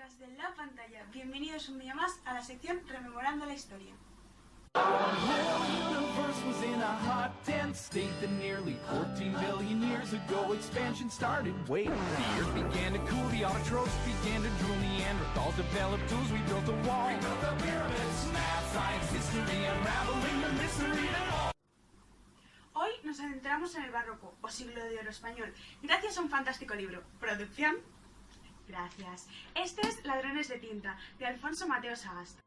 chicas de la pantalla, bienvenidos un día más a la sección Rememorando la Historia. Hoy nos adentramos en el barroco, o siglo de oro español, gracias a un fantástico libro. ¿Producción? Gracias. Este es Ladrones de tinta, de Alfonso Mateo Sagasta.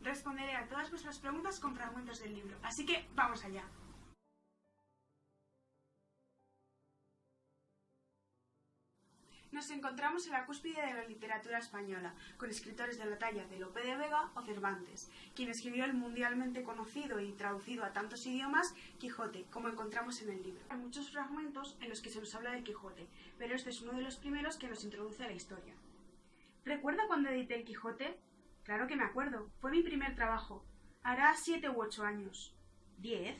Responderé a todas vuestras preguntas con fragmentos del libro, así que vamos allá. Nos encontramos en la cúspide de la literatura española, con escritores de la talla de Lope de Vega o Cervantes, quien escribió el mundialmente conocido y traducido a tantos idiomas Quijote, como encontramos en el libro. Hay muchos fragmentos en los que se nos habla de Quijote, pero este es uno de los primeros que nos introduce a la historia. ¿Recuerda cuando edité el Quijote? Claro que me acuerdo, fue mi primer trabajo. Hará 7 u 8 años. ¿10?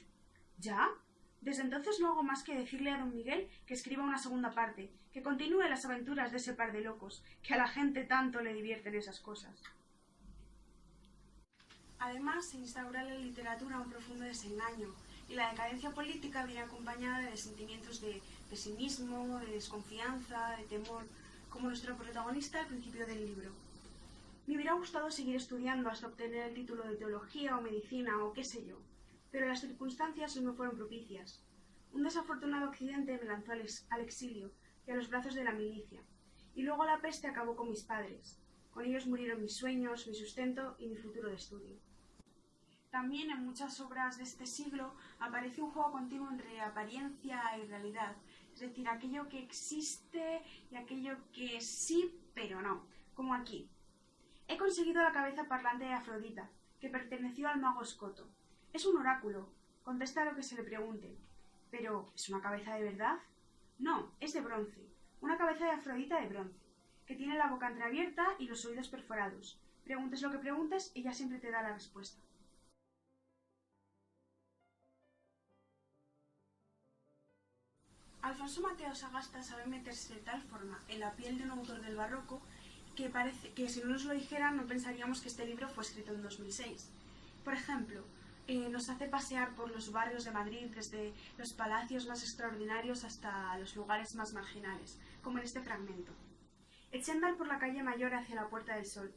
¿Ya? Desde entonces no hago más que decirle a don Miguel que escriba una segunda parte, que continúe las aventuras de ese par de locos, que a la gente tanto le divierten esas cosas. Además, se instaura en la literatura un profundo desengaño, y la decadencia política viene acompañada de sentimientos de pesimismo, de desconfianza, de temor, como nuestro protagonista al principio del libro. Me hubiera gustado seguir estudiando hasta obtener el título de teología o medicina o qué sé yo, pero las circunstancias no me fueron propicias. Un desafortunado accidente me lanzó al exilio y a los brazos de la milicia, y luego la peste acabó con mis padres. Con ellos murieron mis sueños, mi sustento y mi futuro de estudio. También en muchas obras de este siglo aparece un juego continuo entre apariencia y realidad, es decir, aquello que existe y aquello que sí, pero no, como aquí. He conseguido la cabeza parlante de Afrodita, que perteneció al mago Escoto. Es un oráculo, contesta lo que se le pregunte. ¿Pero es una cabeza de verdad? No, es de bronce, una cabeza de Afrodita de bronce, que tiene la boca entreabierta y los oídos perforados. Preguntes lo que preguntes, ella siempre te da la respuesta. Alfonso Mateo Sagasta sabe meterse de tal forma en la piel de un autor del barroco que parece que si no nos lo dijeran no pensaríamos que este libro fue escrito en 2006. Por ejemplo, nos hace pasear por los barrios de Madrid, desde los palacios más extraordinarios hasta los lugares más marginales, como en este fragmento. Eché a andar por la calle Mayor hacia la Puerta del Sol.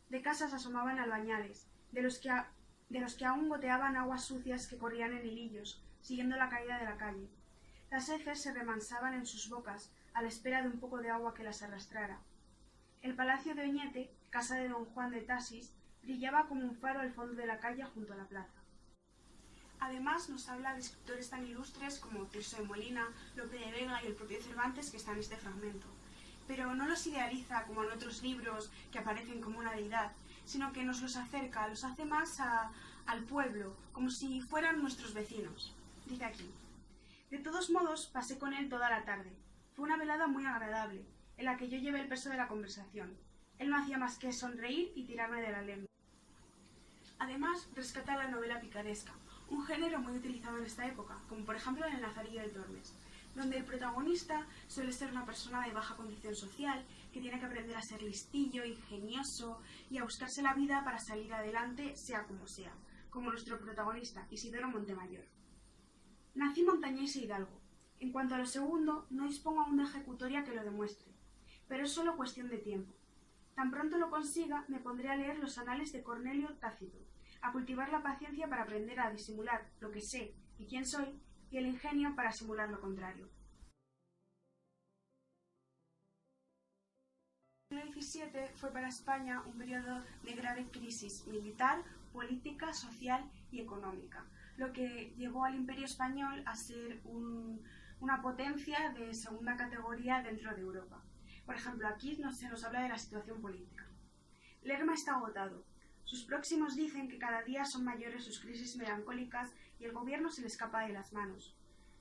De casas asomaban albañales, de los que aún goteaban aguas sucias que corrían en hilillos, siguiendo la caída de la calle. Las heces se remansaban en sus bocas, a la espera de un poco de agua que las arrastrara. El palacio de Oñete, casa de don Juan de Tasis, brillaba como un faro al fondo de la calle junto a la plaza. Además, nos habla de escritores tan ilustres como Tirso de Molina, Lope de Vega y el propio Cervantes que está en este fragmento. Pero no los idealiza como en otros libros que aparecen como una deidad, sino que nos los acerca, los hace más al pueblo, como si fueran nuestros vecinos. Dice aquí: de todos modos, pasé con él toda la tarde. Fue una velada muy agradable, en la que yo llevé el peso de la conversación. Él no hacía más que sonreír y tirarme de la lengua. Además, rescata la novela picaresca, un género muy utilizado en esta época, como por ejemplo en El Lazarillo de Tormes, donde el protagonista suele ser una persona de baja condición social, que tiene que aprender a ser listillo, ingenioso y a buscarse la vida para salir adelante sea, como nuestro protagonista, Isidoro Montemayor. Nací montañés e hidalgo. En cuanto a lo segundo, no dispongo aún de ejecutoria que lo demuestre, pero es solo cuestión de tiempo. Tan pronto lo consiga, me pondré a leer los anales de Cornelio Tácito, a cultivar la paciencia para aprender a disimular lo que sé y quién soy, y el ingenio para simular lo contrario. El siglo XVII fue para España un periodo de grave crisis militar, política, social y económica, lo que llevó al Imperio Español a ser una potencia de segunda categoría dentro de Europa. Por ejemplo, aquí se nos habla de la situación política. Lerma está agotado. Sus próximos dicen que cada día son mayores sus crisis melancólicas y el gobierno se le escapa de las manos.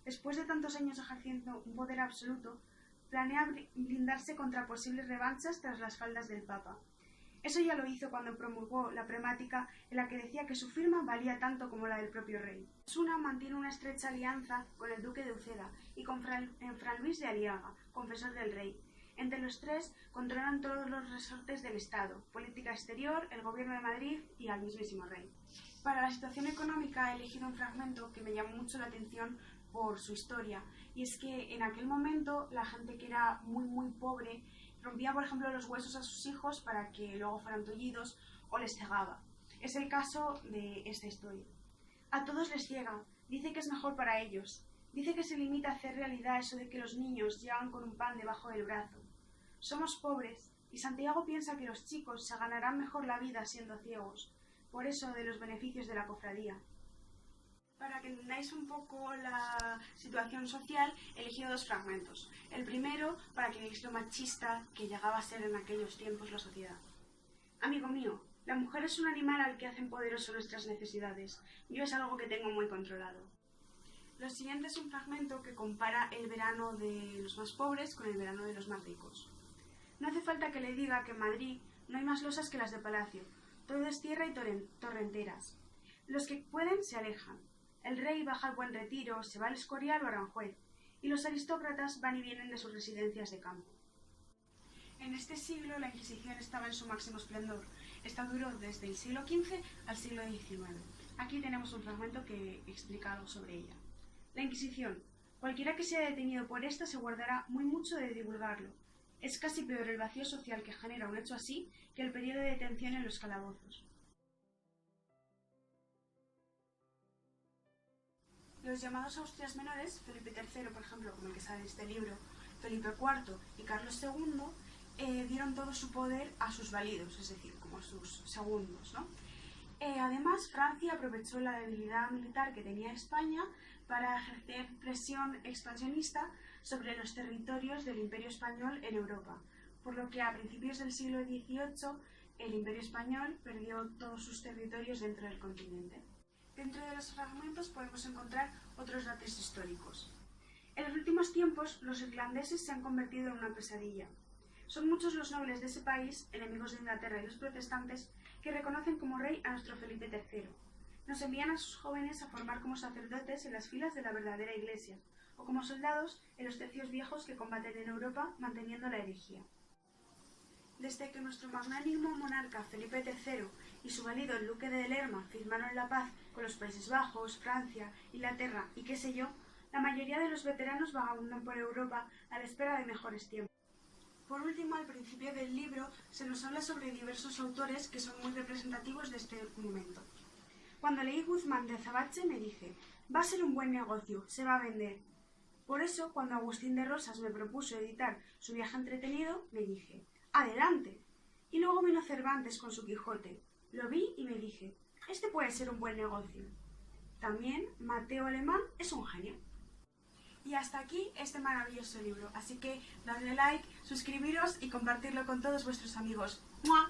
Después de tantos años ejerciendo un poder absoluto, planea blindarse contra posibles revanchas tras las faldas del Papa. Eso ya lo hizo cuando promulgó la premática en la que decía que su firma valía tanto como la del propio rey. Osuna mantiene una estrecha alianza con el duque de Uceda y con Fran Luis de Aliaga, confesor del rey. Entre los tres controlan todos los resortes del Estado, política exterior, el gobierno de Madrid y al mismísimo rey. Para la situación económica he elegido un fragmento que me llamó mucho la atención por su historia, y es que en aquel momento la gente que era muy pobre rompía, por ejemplo, los huesos a sus hijos para que luego fueran tullidos o les cegaba. Es el caso de esta historia. A todos les ciega, dice que es mejor para ellos, dice que se limita a hacer realidad eso de que los niños llegan con un pan debajo del brazo. Somos pobres, y Santiago piensa que los chicos se ganarán mejor la vida siendo ciegos, por eso de los beneficios de la cofradía. Para que entendáis un poco la situación social, he elegido dos fragmentos. El primero, para que veáis lo machista que llegaba a ser en aquellos tiempos la sociedad. Amigo mío, la mujer es un animal al que hacen poderoso nuestras necesidades. Yo es algo que tengo muy controlado. Lo siguiente es un fragmento que compara el verano de los más pobres con el verano de los más ricos. No hace falta que le diga que en Madrid no hay más losas que las de palacio. Todo es tierra y torrenteras. Los que pueden se alejan. El rey baja al Buen Retiro, se va al Escorial o a Aranjuez, y los aristócratas van y vienen de sus residencias de campo. En este siglo la Inquisición estaba en su máximo esplendor. Esta duró desde el siglo XV al siglo XIX. Aquí tenemos un fragmento que explica algo sobre ella. La Inquisición. Cualquiera que sea detenido por esta se guardará muy mucho de divulgarlo. Es casi peor el vacío social que genera un hecho así que el periodo de detención en los calabozos. Los llamados Austrias menores, Felipe III, por ejemplo, como el que sale en este libro, Felipe IV y Carlos II, dieron todo su poder a sus validos, es decir, como a sus segundos, ¿no? Además, Francia aprovechó la debilidad militar que tenía España para ejercer presión expansionista sobre los territorios del Imperio Español en Europa, por lo que a principios del siglo XVIII el Imperio Español perdió todos sus territorios dentro del continente. Dentro de los fragmentos podemos encontrar otros datos históricos. En los últimos tiempos, los irlandeses se han convertido en una pesadilla. Son muchos los nobles de ese país, enemigos de Inglaterra y los protestantes, que reconocen como rey a nuestro Felipe III. Nos envían a sus jóvenes a formar como sacerdotes en las filas de la verdadera Iglesia, o como soldados en los tercios viejos que combaten en Europa manteniendo la herejía. Desde que nuestro magnánimo monarca Felipe III y su valido el duque de Lerma firmaron la paz con los Países Bajos, Francia, Inglaterra y qué sé yo, la mayoría de los veteranos vagabundan por Europa a la espera de mejores tiempos. Por último, al principio del libro se nos habla sobre diversos autores que son muy representativos de este momento. Cuando leí Guzmán de Azabache me dije, va a ser un buen negocio, se va a vender. Por eso, cuando Agustín de Rosas me propuso editar Su viaje entretenido, me dije, ¡adelante! Y luego vino Cervantes con su Quijote. Lo vi y me dije, este puede ser un buen negocio. También Mateo Alemán es un genio. Y hasta aquí este maravilloso libro, así que dadle like, suscribiros y compartirlo con todos vuestros amigos. ¡Mua!